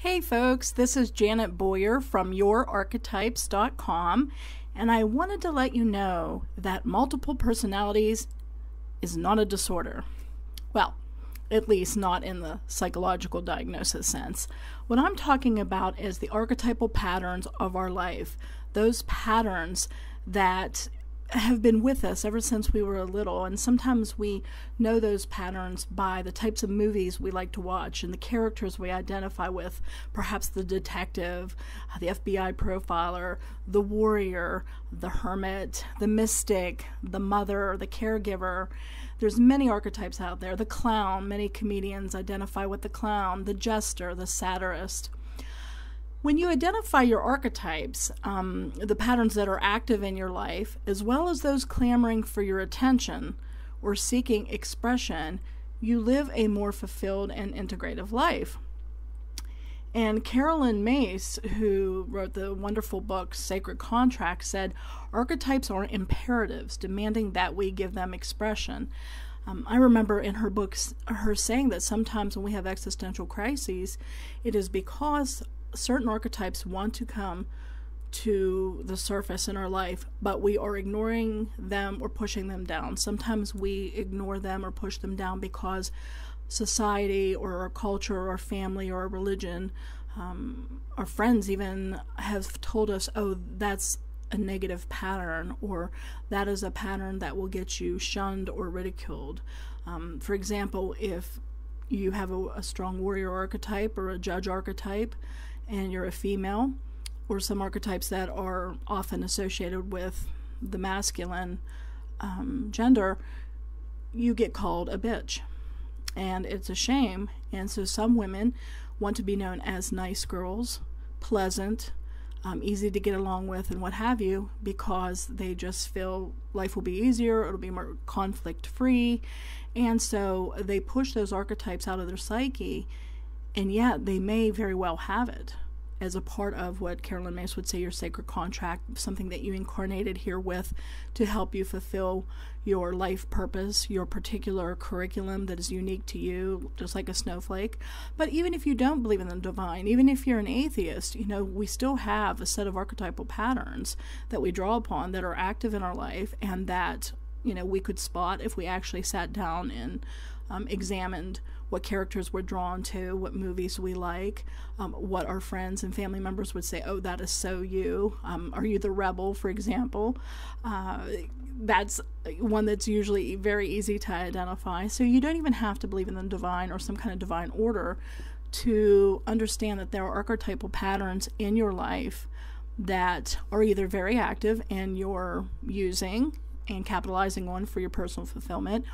Hey folks, this is Janet Boyer from YourArchetypes.com, and I wanted to let you know that multiple personalities is not a disorder. Well, at least not in the psychological diagnosis sense. What I'm talking about is the archetypal patterns of our life, those patterns that have been with us ever since we were little, and sometimes we know those patterns by the types of movies we like to watch and the characters we identify with, perhaps the detective, the FBI profiler, the warrior, the hermit, the mystic, the mother, the caregiver. There's many archetypes out there. The clown, many comedians identify with the clown, the jester, the satirist. When you identify your archetypes, the patterns that are active in your life, as well as those clamoring for your attention or seeking expression, you live a more fulfilled and integrative life. And Carolyn Mace, who wrote the wonderful book Sacred Contract, said archetypes are imperatives, demanding that we give them expression. I remember in her books her saying that sometimes when we have existential crises, it is because certain archetypes want to come to the surface in our life, but we are ignoring them or pushing them down. Sometimes we ignore them or push them down because society or our culture or our family or our religion, our friends even have told us, oh, that's a negative pattern, or that is a pattern that will get you shunned or ridiculed. For example, if you have a strong warrior archetype or a judge archetype, and you're a female, or some archetypes that are often associated with the masculine gender, you get called a bitch. And it's a shame. And so some women want to be known as nice girls, pleasant, easy to get along with, and what have you, because they just feel life will be easier, it'll be more conflict-free. And so they push those archetypes out of their psyche, and yet they may very well have it as a part of what Carolyn Mace would say your sacred contract, something that you incarnated here with to help you fulfill your life purpose, your particular curriculum that is unique to you, just like a snowflake. But even if you don't believe in the divine, even if you're an atheist, we still have a set of archetypal patterns that we draw upon that are active in our life, and that we could spot if we actually sat down and examined what characters we're drawn to, what movies we like, what our friends and family members would say, oh, that is so you. Are you the rebel, for example? That's one that's usually very easy to identify. So you don't even have to believe in the divine or some kind of divine order to understand that there are archetypal patterns in your life that are either very active and you're using and capitalizing on for your personal fulfillment,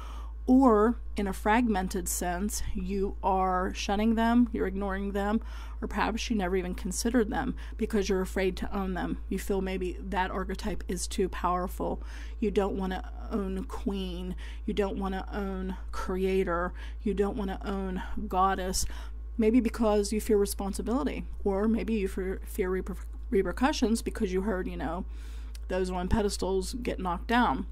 or in a fragmented sense, you are shunning them, you're ignoring them, or perhaps you never even considered them because you're afraid to own them. You feel maybe that archetype is too powerful. You don't want to own queen. You don't want to own creator. You don't want to own goddess. Maybe because you fear responsibility, or maybe you fear repercussions because you heard, those on pedestals get knocked down.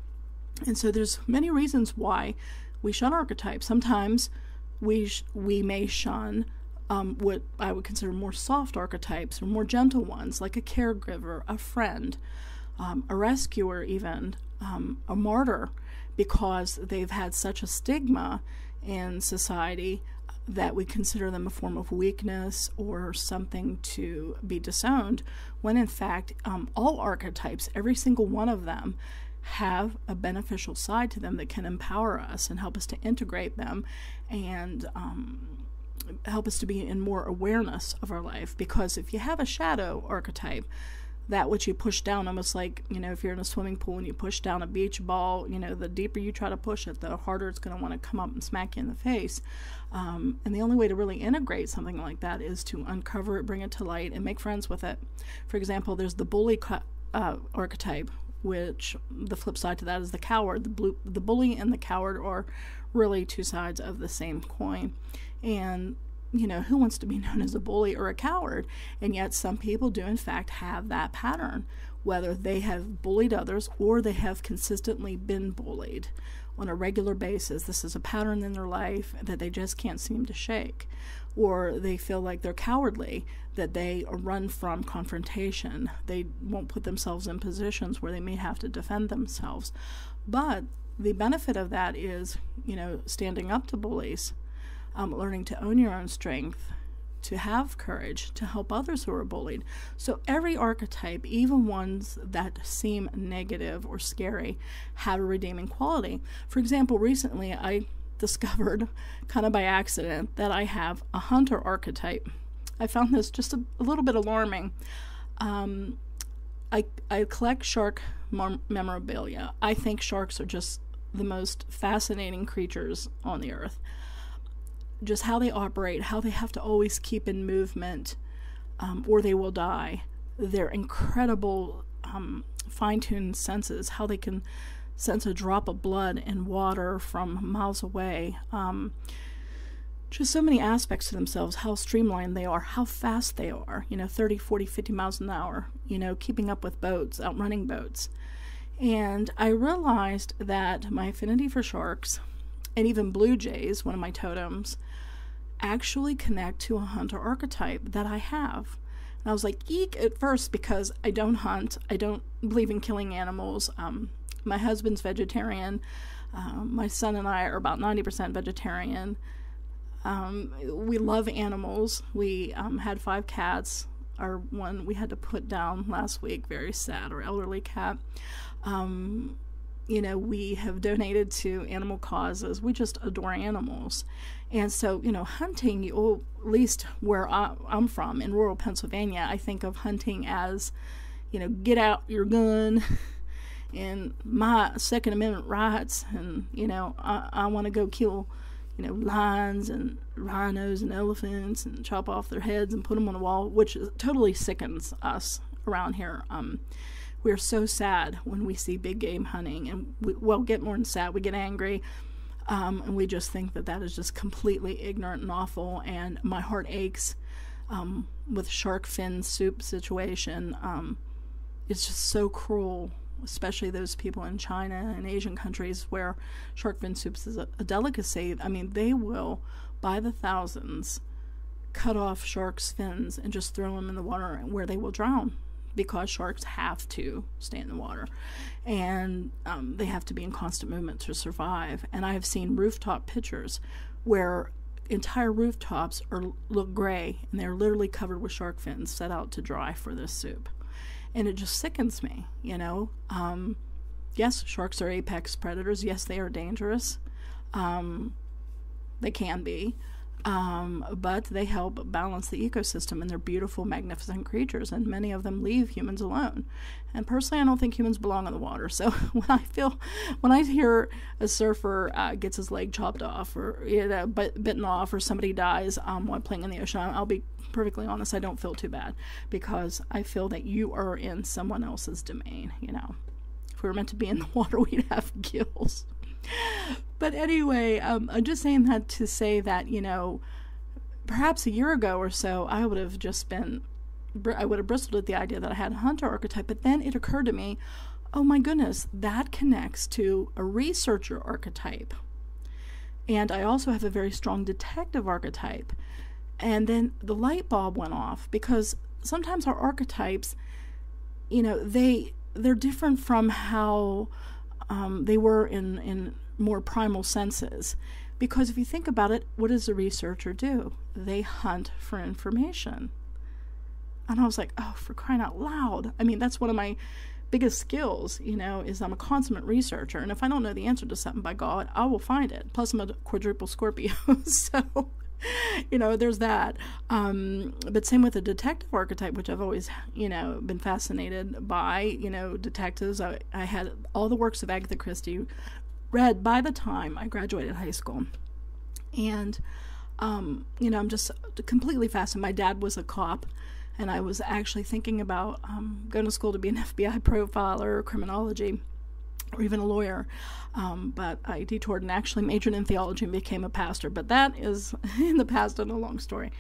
And so there's many reasons why we shun archetypes. Sometimes we may shun what I would consider more soft archetypes or more gentle ones, like a caregiver, a friend, a rescuer even, a martyr, because they've had such a stigma in society that we consider them a form of weakness or something to be disowned, when in fact all archetypes, every single one of them, have a beneficial side to them that can empower us and help us to integrate them and help us to be in more awareness of our life. Because if you have a shadow archetype, that which you push down, almost like, if you're in a swimming pool and you push down a beach ball, the deeper you try to push it, the harder it's going to want to come up and smack you in the face. And the only way to really integrate something like that is to uncover it, bring it to light, and make friends with it. For example, there's the bully archetype, which the flip side to that is the coward. The bully and the coward are really two sides of the same coin. And who wants to be known as a bully or a coward? And yet some people do in fact have that pattern, whether they have bullied others or they have consistently been bullied on a regular basis. This is a pattern in their life that they just can't seem to shake. or they feel like they're cowardly, that they run from confrontation. They won't put themselves in positions where they may have to defend themselves. But the benefit of that is, standing up to bullies, learning to own your own strength, to have courage, to help others who are bullied. So every archetype, even ones that seem negative or scary, have a redeeming quality. For example, recently I discovered, kind of by accident, that I have a hunter archetype. I found this just a little bit alarming. I collect shark memorabilia. I think sharks are just the most fascinating creatures on the earth. Just how they operate, how they have to always keep in movement, or they will die. Their incredible fine-tuned senses, how they can sense a drop of blood in water from miles away. Just so many aspects to themselves, how streamlined they are, how fast they are, 30, 40, 50 miles an hour, keeping up with boats, outrunning boats. And I realized that my affinity for sharks, and even blue jays, one of my totems, actually connect to a hunter archetype that I have. And I was like, eek, at first, because I don't hunt. I don't believe in killing animals. My husband's vegetarian. My son and I are about 90% vegetarian. We love animals. We had 5 cats. Our one we had to put down last week, very sad, our elderly cat. We have donated to animal causes. We just adore animals. And so, hunting, at least where I'm from, in rural Pennsylvania, I think of hunting as, get out your gun and my Second Amendment rights. And, I want to go kill, lions and rhinos and elephants and chop off their heads and put them on a wall, which totally sickens us around here. We're so sad when we see big game hunting, and we get more than sad, we get angry, and we just think that is just completely ignorant and awful, and my heart aches with shark fin soup situation. It's just so cruel, especially those people in China and Asian countries where shark fin soups is a delicacy. I mean, they will, by the thousands, cut off sharks' fins and just throw them in the water where they will drown, because sharks have to stay in the water, and they have to be in constant movement to survive. And I have seen rooftop pictures where entire rooftops look gray, and they're literally covered with shark fins set out to dry for this soup. And it just sickens me, Yes, sharks are apex predators. Yes, they are dangerous. They can be. But they help balance the ecosystem, and they're beautiful, magnificent creatures, and many of them leave humans alone. And personally, I don't think humans belong in the water. So when I hear a surfer gets his leg chopped off, or bitten off, or somebody dies while playing in the ocean, I'll be perfectly honest, I don't feel too bad, because I feel that you are in someone else's domain. If we were meant to be in the water, we'd have gills. But anyway, I'm just saying that to say that, perhaps a year ago or so, I would have bristled at the idea that I had a hunter archetype. But then it occurred to me, oh my goodness, that connects to a researcher archetype. And I also have a very strong detective archetype. And then the light bulb went off, because sometimes our archetypes, they're different from how they were in more primal senses. Because if you think about it, what does a researcher do? They hunt for information. And I was like, oh, for crying out loud. I mean, that's one of my biggest skills, is I'm a consummate researcher. And if I don't know the answer to something, by God, I will find it. Plus, I'm a quadruple Scorpio. So, there's that. But same with the detective archetype, which I've always, been fascinated by, detectives. I had all the works of Agatha Christie read by the time I graduated high school. And, I'm just completely fascinated. My dad was a cop, and I was actually thinking about going to school to be an FBI profiler, criminology, or even a lawyer. But I detoured and actually majored in theology and became a pastor. But that is in the past and a long story.